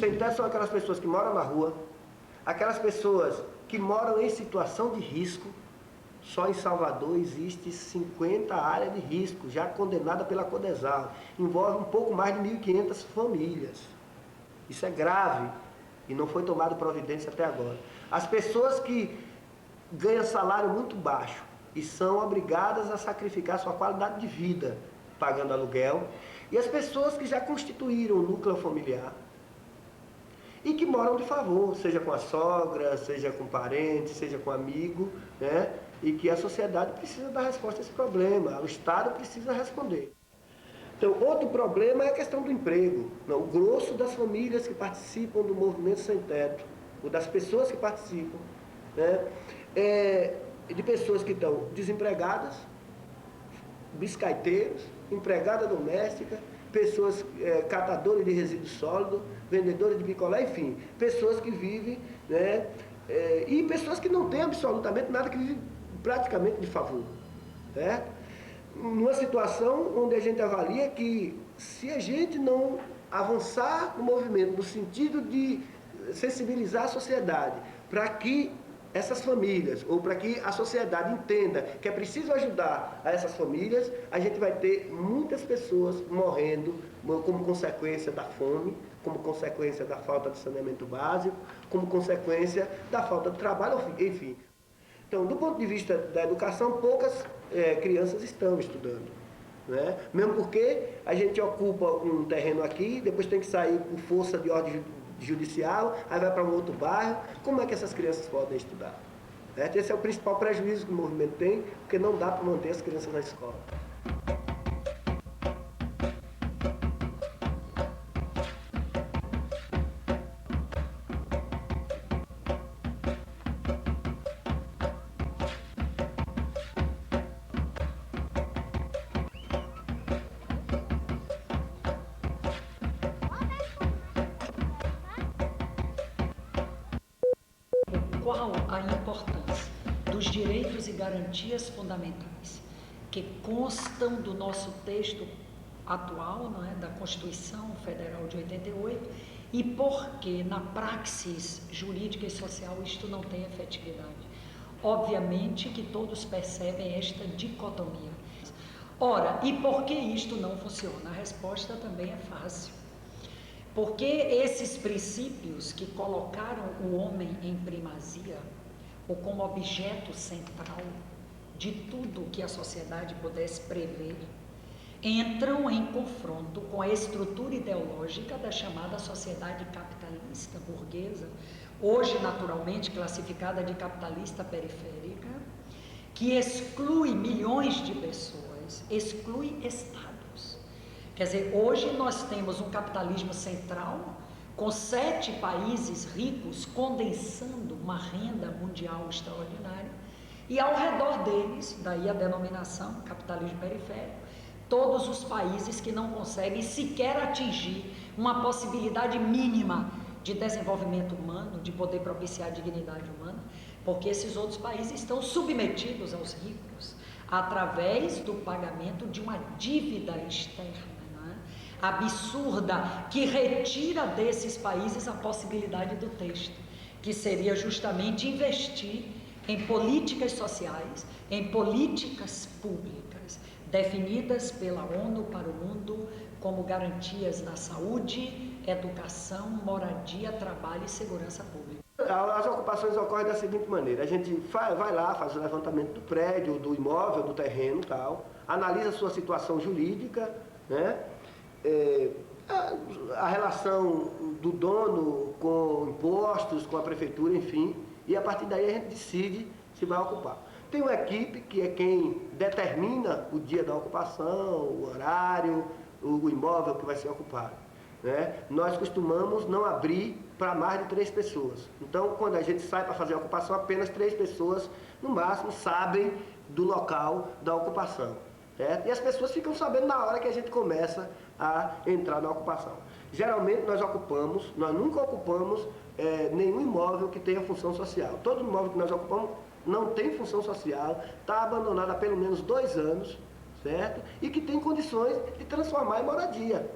Sem teto são aquelas pessoas que moram na rua, aquelas pessoas que moram em situação de risco. Só em Salvador existe 50 áreas de risco, já condenada pela Codesal. Envolve um pouco mais de 1.500 famílias. Isso é grave e não foi tomado providência até agora. As pessoas que ganham salário muito baixo e são obrigadas a sacrificar sua qualidade de vida pagando aluguel. E as pessoas que já constituíram o núcleo familiar e que moram de favor, seja com a sogra, seja com parente, seja com amigo, né? E que a sociedade precisa dar resposta a esse problema, o Estado precisa responder. Então, outro problema é a questão do emprego. O grosso das famílias que participam do movimento sem teto, ou das pessoas que participam, né? De pessoas que estão desempregadas, biscaiteiros, empregada doméstica, pessoas catadores de resíduos sólidos, vendedores de picolé, enfim, pessoas que vivem, né, e pessoas que não têm absolutamente nada, que vivem praticamente de favor, certo? Numa situação onde a gente avalia que se a gente não avançar no movimento no sentido de sensibilizar a sociedade para que essas famílias, ou para que a sociedade entenda que é preciso ajudar a essas famílias, a gente vai ter muitas pessoas morrendo como consequência da fome, como consequência da falta de saneamento básico, como consequência da falta de trabalho, enfim. Então, do ponto de vista da educação, poucas crianças estão estudando, né? Mesmo porque a gente ocupa um terreno aqui, depois tem que sair por força de ordem judicial, aí vai para um outro bairro. Como é que essas crianças podem estudar? Esse é o principal prejuízo que o movimento tem, porque não dá para manter as crianças na escola. Qual a importância dos direitos e garantias fundamentais que constam do nosso texto atual, não é, da Constituição Federal de 88, e por que na praxis jurídica e social isto não tem efetividade? Obviamente que todos percebem esta dicotomia. Ora, e por que isto não funciona? A resposta também é fácil. Porque esses princípios que colocaram o homem em primazia, ou como objeto central de tudo que a sociedade pudesse prever, entram em confronto com a estrutura ideológica da chamada sociedade capitalista burguesa, hoje naturalmente classificada de capitalista periférica, que exclui milhões de pessoas, exclui estados. Quer dizer, hoje nós temos um capitalismo central com 7 países ricos condensando uma renda mundial extraordinária e ao redor deles, daí a denominação capitalismo periférico, todos os países que não conseguem sequer atingir uma possibilidade mínima de desenvolvimento humano, de poder propiciar a dignidade humana, porque esses outros países estão submetidos aos ricos através do pagamento de uma dívida externa absurda, que retira desses países a possibilidade do texto, que seria justamente investir em políticas sociais, em políticas públicas, definidas pela ONU para o mundo como garantias da saúde, educação, moradia, trabalho e segurança pública. As ocupações ocorrem da seguinte maneira: a gente vai lá, faz o levantamento do prédio, do imóvel, do terreno, tal, analisa a sua situação jurídica, né? A relação do dono com impostos, com a prefeitura, enfim, e a partir daí a gente decide se vai ocupar. Tem uma equipe que é quem determina o dia da ocupação, o horário, o imóvel que vai ser ocupado, né? Nós costumamos não abrir para mais de 3 pessoas. Então, quando a gente sai para fazer a ocupação, apenas 3 pessoas, no máximo, sabem do local da ocupação. Certo? E as pessoas ficam sabendo na hora que a gente começa a entrar na ocupação. Geralmente nós nunca ocupamos nenhum imóvel que tenha função social. Todo imóvel que nós ocupamos não tem função social, está abandonado há pelo menos 2 anos, certo? E que tem condições de transformar em moradia.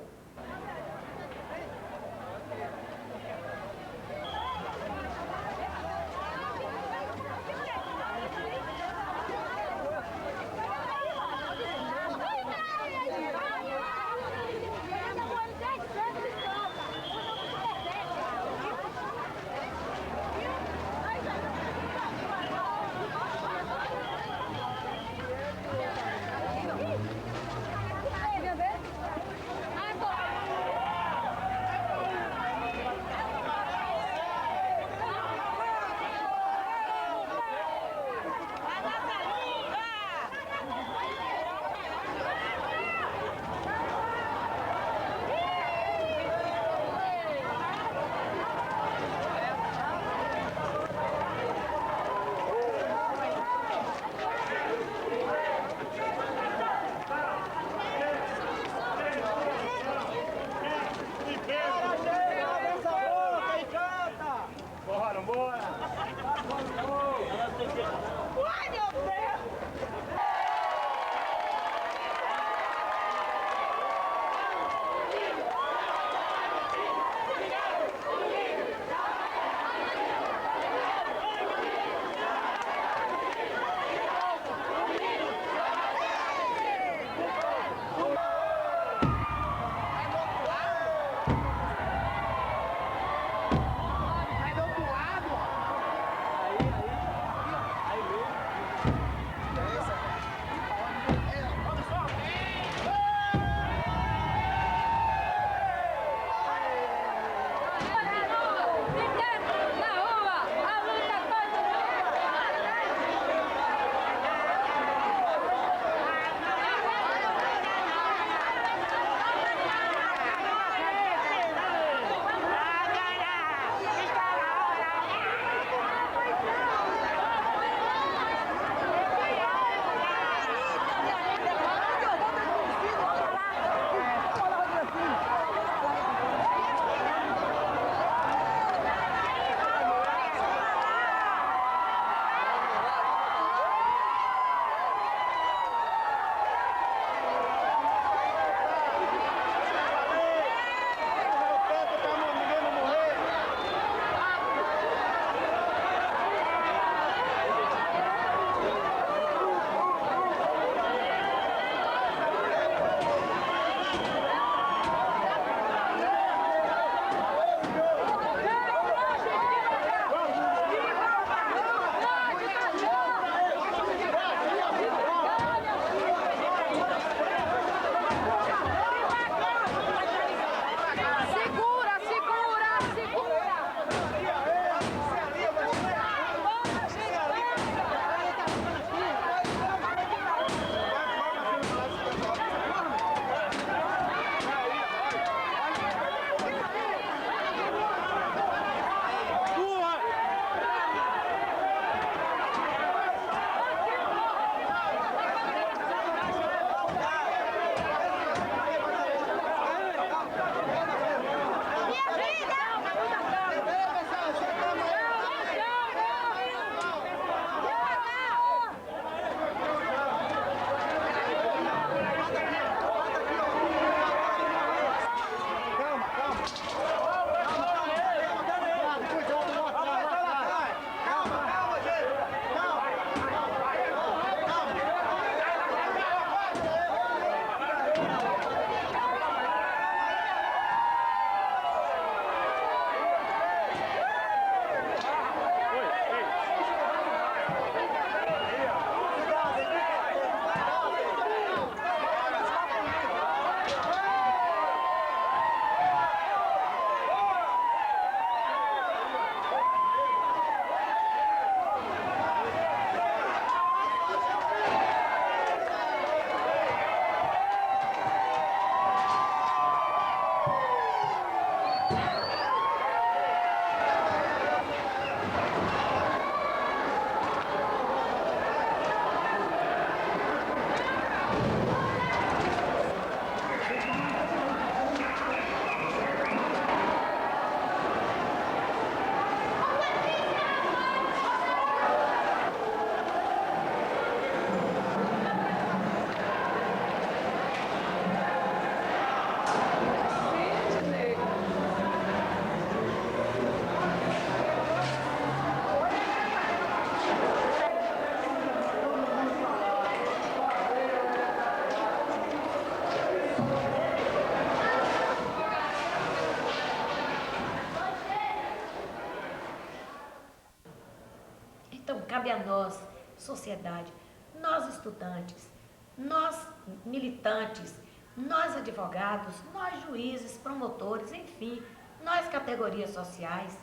Então, cabe a nós, sociedade, nós estudantes, nós militantes, nós advogados, nós juízes, promotores, enfim, nós categorias sociais,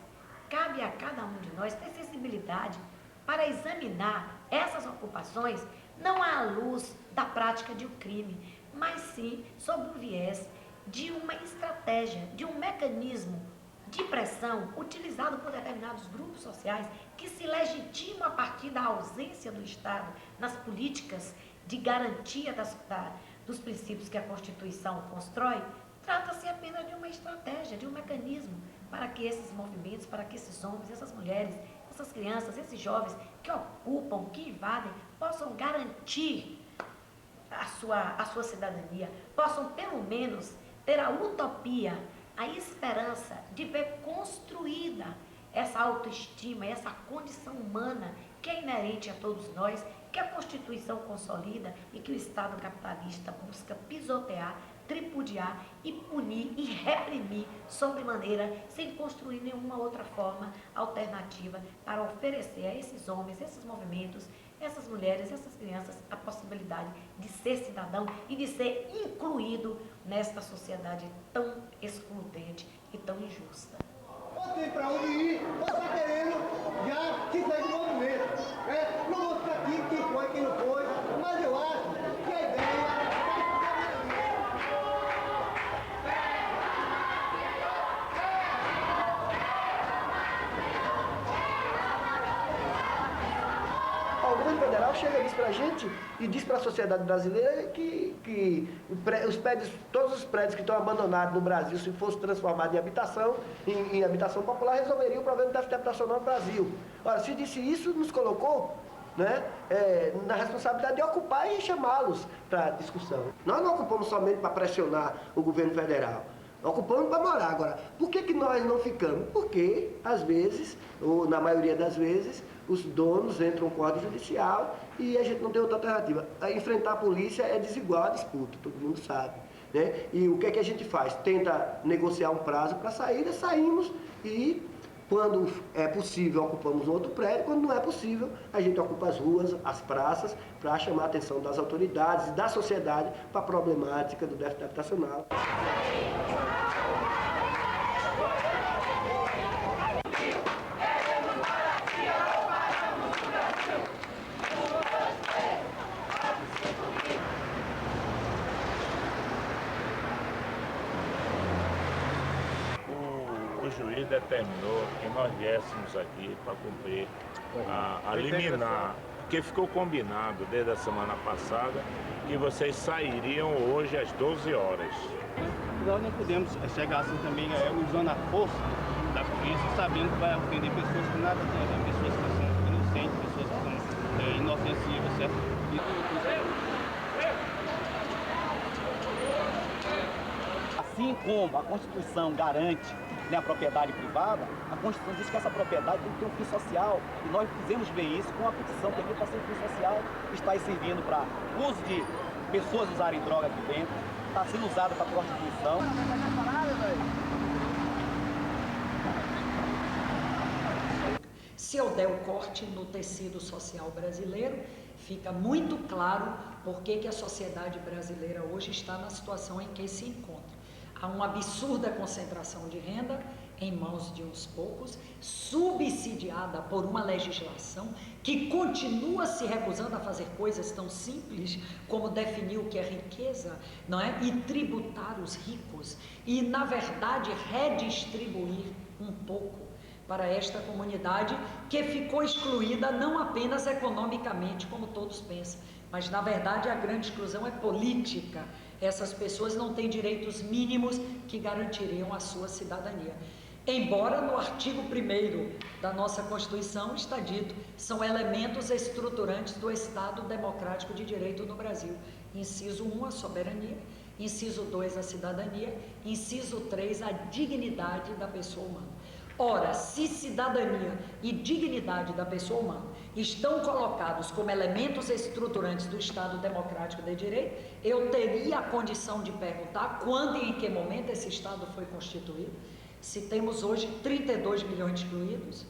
cabe a cada um de nós ter sensibilidade para examinar essas ocupações não à luz da prática de um crime, mas sim sob o viés de uma estratégia, de um mecanismo de pressão utilizado por determinados grupos sociais que se legitimam a partir da ausência do Estado nas políticas de garantia dos princípios que a Constituição constrói. Trata-se apenas de uma estratégia, de um mecanismo para que esses movimentos, para que esses homens, essas mulheres, essas crianças, esses jovens que ocupam, que invadem, possam garantir a sua cidadania, possam pelo menos ter a utopia, a esperança de ver construída essa autoestima, essa condição humana que é inerente a todos nós, que a Constituição consolida e que o Estado capitalista busca pisotear, tripudiar e punir e reprimir sobremaneira, sem construir nenhuma outra forma alternativa para oferecer a esses homens, esses movimentos, essas mulheres, essas crianças, a possibilidade de ser cidadão e de ser incluído nesta sociedade tão excludente e tão injusta. Ou tem para onde ir, ou está querendo já se sair do movimento. Não vou ficar aqui quem foi, quem não foi, mas eu acho que a ideia... O governo federal chega e diz para a gente e diz para a sociedade brasileira que todos os prédios que estão abandonados no Brasil, se fossem transformados em habitação popular, resolveria o problema do déficit habitacional no Brasil. Ora, se disse isso, nos colocou, né, na responsabilidade de ocupar e chamá-los para discussão. Nós não ocupamos somente para pressionar o governo federal. Ocupamos para morar. Agora, por que nós não ficamos? Porque, às vezes, ou na maioria das vezes, os donos entram com ordem judicial e a gente não tem outra alternativa. Enfrentar a polícia é desigual a disputa, todo mundo sabe, né? E o que é que a gente faz? Tenta negociar um prazo para saída, saímos e, quando é possível, ocupamos outro prédio. Quando não é possível, a gente ocupa as ruas, as praças, para chamar a atenção das autoridades e da sociedade para a problemática do déficit habitacional. O juiz determinou que nós viéssemos aqui para cumprir a liminar, porque ficou combinado desde a semana passada que vocês sairiam hoje às 12 horas. Nós não podemos chegar assim também usando a força da polícia, sabendo que vai ofender pessoas que nada têm a ver, pessoas que são inocentes, pessoas que são inofensivas, certo? Assim como a Constituição garante, né, a propriedade privada, a Constituição diz que essa propriedade tem que ter um fim social. E nós fizemos ver isso com a petição que aqui está sendo fim social, está aí servindo para uso de pessoas usarem droga aqui dentro, está sendo usada para prostituição. Se eu der o corte no tecido social brasileiro, fica muito claro por que a sociedade brasileira hoje está na situação em que se encontra. Há uma absurda concentração de renda em mãos de uns poucos, subsidiada por uma legislação que continua se recusando a fazer coisas tão simples como definir o que é riqueza, não é? E tributar os ricos e, na verdade, redistribuir um pouco para esta comunidade que ficou excluída não apenas economicamente, como todos pensam, mas, na verdade, a grande exclusão é política. Essas pessoas não têm direitos mínimos que garantiriam a sua cidadania. Embora no artigo 1º da nossa Constituição está dito, são elementos estruturantes do Estado Democrático de Direito no Brasil. Inciso 1, a soberania. Inciso 2, a cidadania. Inciso 3, a dignidade da pessoa humana. Ora, se cidadania e dignidade da pessoa humana estão colocados como elementos estruturantes do Estado Democrático de Direito, eu teria a condição de perguntar quando e em que momento esse Estado foi constituído. Se temos hoje 32 milhões de excluídos,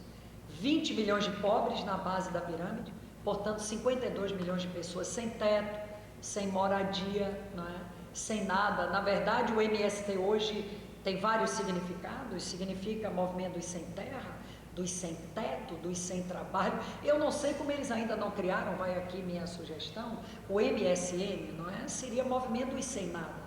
20 milhões de pobres na base da pirâmide, portanto 52 milhões de pessoas sem teto, sem moradia, não é? Sem nada. Na verdade, o MST hoje tem vários significados, significa movimento dos sem terra, dos sem teto, dos sem trabalho. Eu não sei como eles ainda não criaram, vai aqui minha sugestão, o MSN, não é? Seria movimento dos sem nada.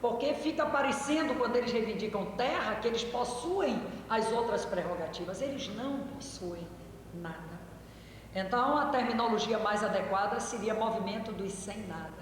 Porque fica parecendo, quando eles reivindicam terra, que eles possuem as outras prerrogativas. Eles não possuem nada. Então, a terminologia mais adequada seria movimento dos sem nada.